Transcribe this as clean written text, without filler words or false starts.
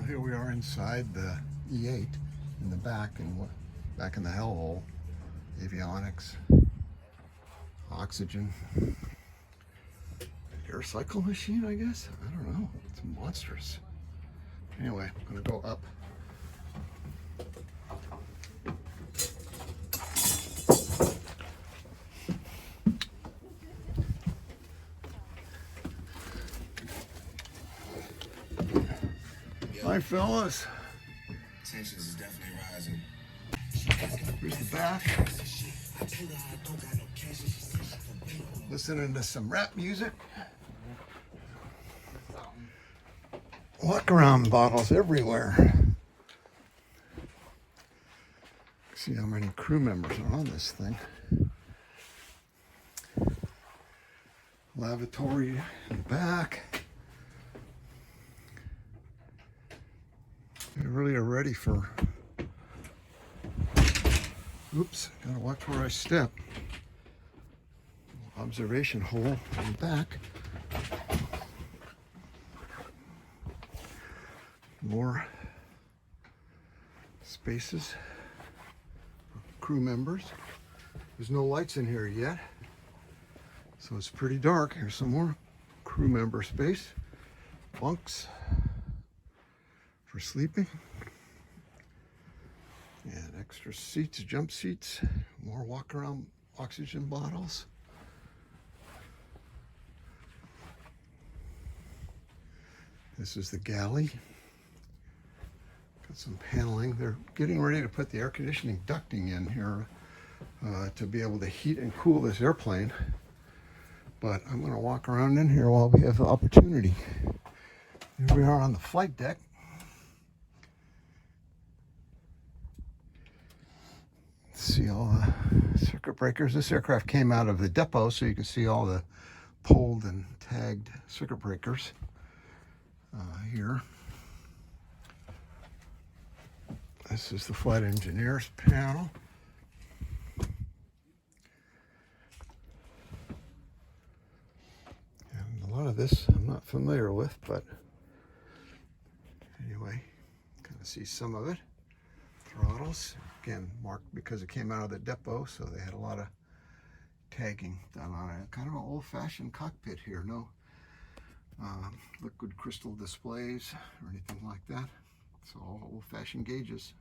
Here we are inside the E-8 in the back, and back in the hellhole. Avionics, oxygen, air cycle machine, I guess. I don't know. It's monstrous. Anyway, I'm gonna go up. Hi, fellas. Tensions is definitely rising. Here's the back. Listening to some rap music. Walk around bottles everywhere. See how many crew members are on this thing. Lavatory in the back. They really are ready for. Oops, gotta watch where I step. Observation hole in the back. More spaces for crew members. There's no lights in here yet, so it's pretty dark. Here's some more crew member space. Bunks for sleeping. And extra seats, jump seats. More walk around oxygen bottles. This is the galley. Got some paneling. They're getting ready to put the air conditioning ducting in here to be able to heat and cool this airplane. But I'm going to walk around in here while we have the opportunity. Here we are on the flight deck. See all the circuit breakers. This aircraft came out of the depot, so you can see all the pulled and tagged circuit breakers here. This is the flight engineer's panel. And a lot of this I'm not familiar with, but anyway, kind of see some of it. Throttles, again, marked because it came out of the depot, so they had a lot of tagging done on it. Kind of an old-fashioned cockpit here. No liquid crystal displays or anything like that. It's all old-fashioned gauges.